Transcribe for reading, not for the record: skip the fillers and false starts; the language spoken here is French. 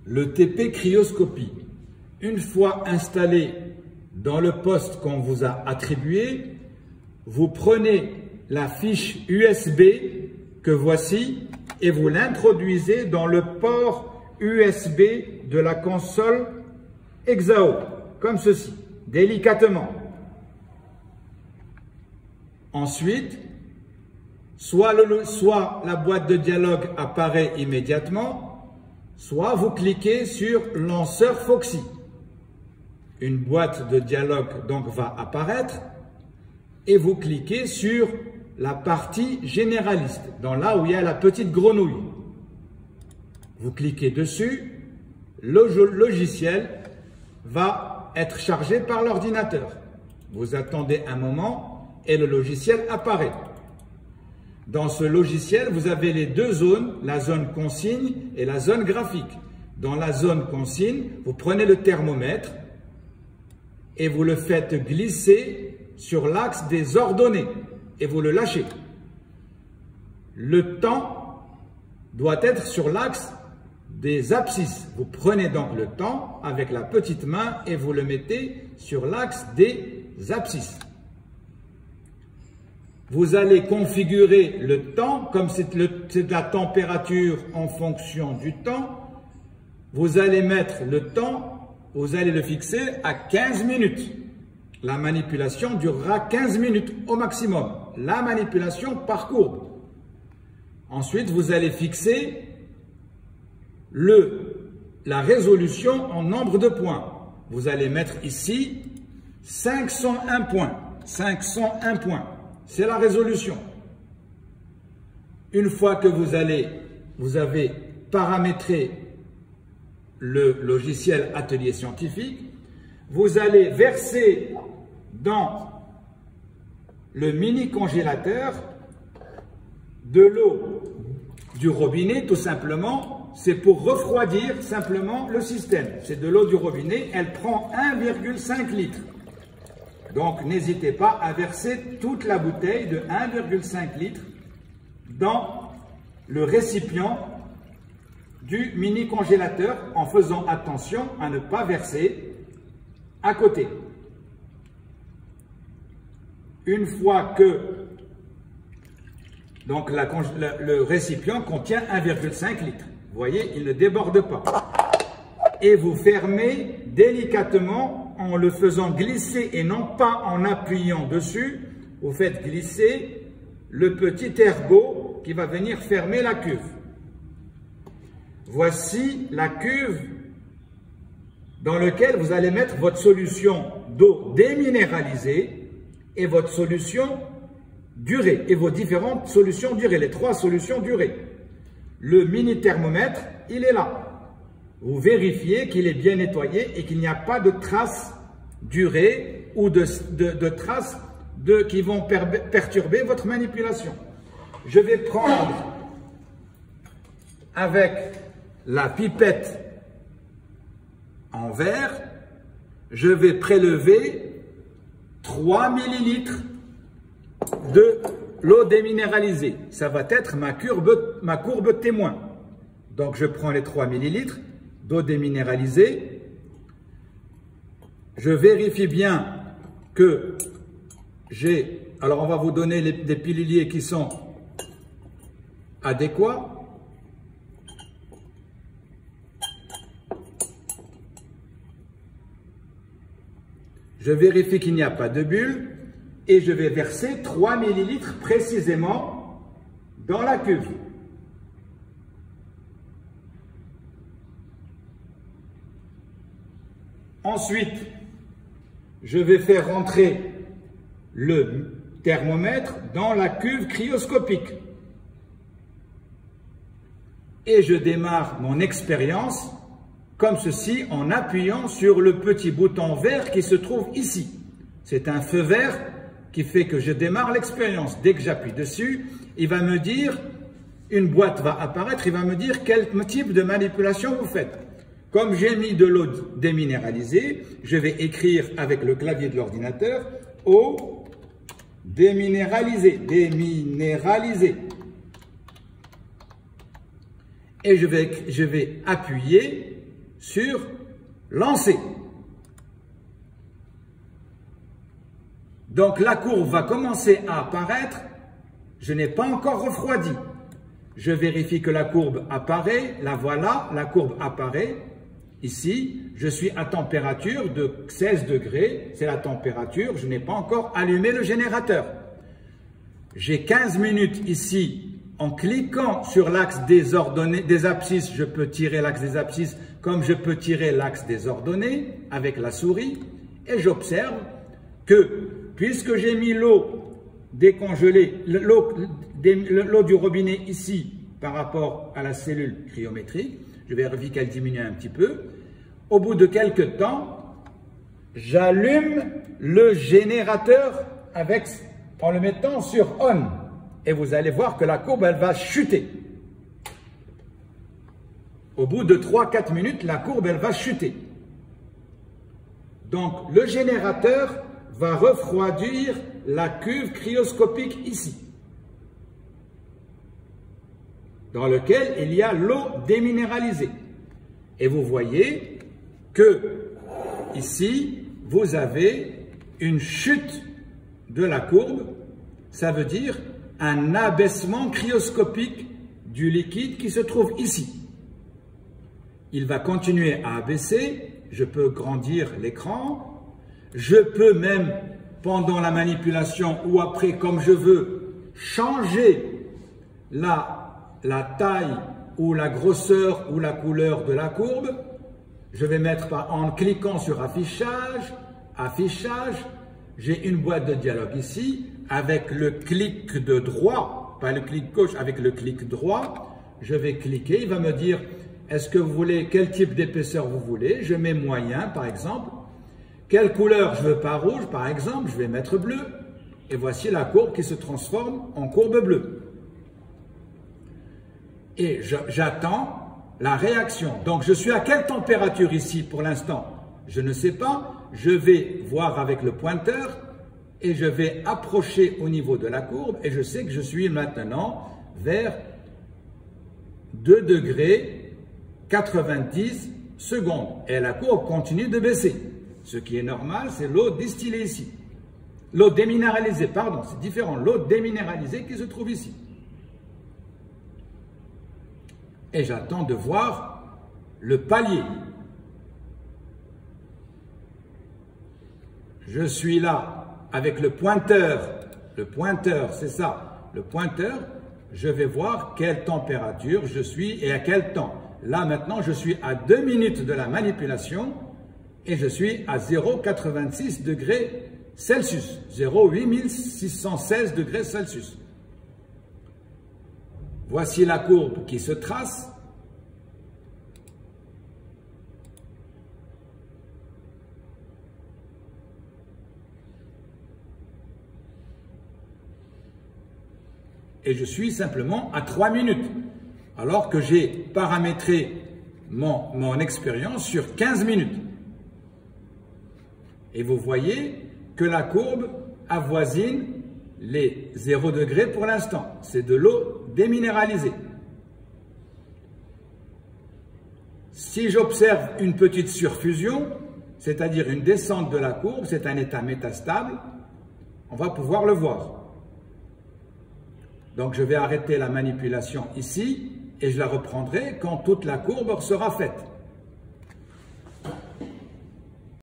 le TP cryoscopie. Une fois installé dans le poste qu'on vous a attribué, vous prenez la fiche USB que voici et vous l'introduisez dans le port USB de la console Exao, comme ceci, délicatement. Ensuite, soit la boîte de dialogue apparaît immédiatement, soit vous cliquez sur lanceur Foxy. Une boîte de dialogue donc va apparaître et vous cliquez sur la partie généraliste, dans là où il y a la petite grenouille. Vous cliquez dessus, le logiciel va être chargé par l'ordinateur. Vous attendez un moment et le logiciel apparaît. Dans ce logiciel, vous avez les deux zones, la zone consigne et la zone graphique. Dans la zone consigne, vous prenez le thermomètre et vous le faites glisser sur l'axe des ordonnées et vous le lâchez. Le temps doit être sur l'axe des abscisses. Vous prenez donc le temps avec la petite main et vous le mettez sur l'axe des abscisses. Vous allez configurer le temps, comme c'est la température en fonction du temps. Vous allez mettre le temps, vous allez le fixer à 15 minutes. La manipulation durera 15 minutes au maximum. La manipulation par courbe. Ensuite, vous allez fixer la résolution en nombre de points. Vous allez mettre ici 501 points. 501 points. C'est la résolution. Une fois que vous avez paramétré le logiciel Atelier Scientifique, vous allez verser dans le mini congélateur de l'eau du robinet, tout simplement. C'est pour refroidir simplement le système. C'est de l'eau du robinet, elle prend 1,5 litre. Donc, n'hésitez pas à verser toute la bouteille de 1,5 litre dans le récipient du mini congélateur en faisant attention à ne pas verser à côté. Une fois que donc le récipient contient 1,5 litre, vous voyez, il ne déborde pas. Et vous fermez délicatement en le faisant glisser et non pas en appuyant dessus. Vous faites glisser le petit ergot qui va venir fermer la cuve. Voici la cuve dans laquelle vous allez mettre votre solution d'eau déminéralisée et votre solution durée et vos différentes solutions durée, les 3 solutions durée. Le mini thermomètre, il est là. Vous vérifiez qu'il est bien nettoyé et qu'il n'y a pas de traces d'urée ou de traces qui vont perturber votre manipulation. Je vais prendre avec la pipette en verre, je vais prélever 3 millilitres de l'eau déminéralisée. Ça va être ma courbe témoin. Donc je prends les 3 millilitres d'eau déminéralisée. Je vérifie bien que j'ai... Alors on va vous donner des piluliers qui sont adéquats. Je vérifie qu'il n'y a pas de bulles et je vais verser 3 millilitres précisément dans la cuve. Ensuite, je vais faire rentrer le thermomètre dans la cuve cryoscopique. Et je démarre mon expérience comme ceci en appuyant sur le petit bouton vert qui se trouve ici. C'est un feu vert qui fait que je démarre l'expérience. Dès que j'appuie dessus, il va me dire, une boîte va apparaître, il va me dire quel type de manipulation vous faites. Comme j'ai mis de l'eau déminéralisée, je vais écrire avec le clavier de l'ordinateur eau déminéralisée, déminéralisée. Et je vais appuyer sur lancer. Donc la courbe va commencer à apparaître. Je n'ai pas encore refroidi. Je vérifie que la courbe apparaît. La voilà, la courbe apparaît. Ici, je suis à température de 16 degrés. C'est la température. Je n'ai pas encore allumé le générateur. J'ai 15 minutes ici. En cliquant sur l'axe des ordonnées, des abscisses, je peux tirer l'axe des abscisses comme je peux tirer l'axe des ordonnées avec la souris. Et j'observe que, puisque j'ai mis l'eau décongelée, l'eau du robinet ici par rapport à la cellule cryométrique, je vérifie qu'elle diminue un petit peu. Au bout de quelques temps, j'allume le générateur en le mettant sur on. Et vous allez voir que la courbe, elle va chuter. Au bout de 3-4 minutes, la courbe, elle va chuter. Donc, le générateur va refroidir la cuve cryoscopique ici, dans lequel il y a l'eau déminéralisée. Et vous voyez que ici, vous avez une chute de la courbe. Ça veut dire un abaissement cryoscopique du liquide qui se trouve ici. Il va continuer à abaisser. Je peux grandir l'écran. Je peux même, pendant la manipulation ou après, comme je veux, changer la taille ou la grosseur ou la couleur de la courbe. Je vais mettre en cliquant sur affichage, j'ai une boîte de dialogue ici avec le clic de droit, pas le clic gauche, avec le clic droit. Je vais cliquer, il va me dire est-ce que vous voulez, quel type d'épaisseur vous voulez. Je mets moyen par exemple. Quelle couleur je veux, pas rouge par exemple, je vais mettre bleu. Et voici la courbe qui se transforme en courbe bleue. Et j'attends la réaction. Donc je suis à quelle température ici pour l'instant? Je ne sais pas. Je vais voir avec le pointeur et je vais approcher au niveau de la courbe et je sais que je suis maintenant vers 2 degrés 90 secondes. Et la courbe continue de baisser. Ce qui est normal, c'est l'eau distillée ici. L'eau déminéralisée, pardon, c'est différent. L'eau déminéralisée qui se trouve ici. Et j'attends de voir le palier. Je suis là avec le pointeur, c'est ça, le pointeur, je vais voir quelle température je suis et à quel temps. Là maintenant, je suis à 2 minutes de la manipulation et je suis à 0,86 degrés Celsius, 0,8616 degrés Celsius. Voici la courbe qui se trace. Et je suis simplement à 3 minutes, alors que j'ai paramétré mon expérience sur 15 minutes. Et vous voyez que la courbe avoisine les 0 degrés pour l'instant. C'est de l'eau déminéralisée. Si j'observe une petite surfusion, c'est-à-dire une descente de la courbe, c'est un état métastable, on va pouvoir le voir. Donc je vais arrêter la manipulation ici et je la reprendrai quand toute la courbe sera faite.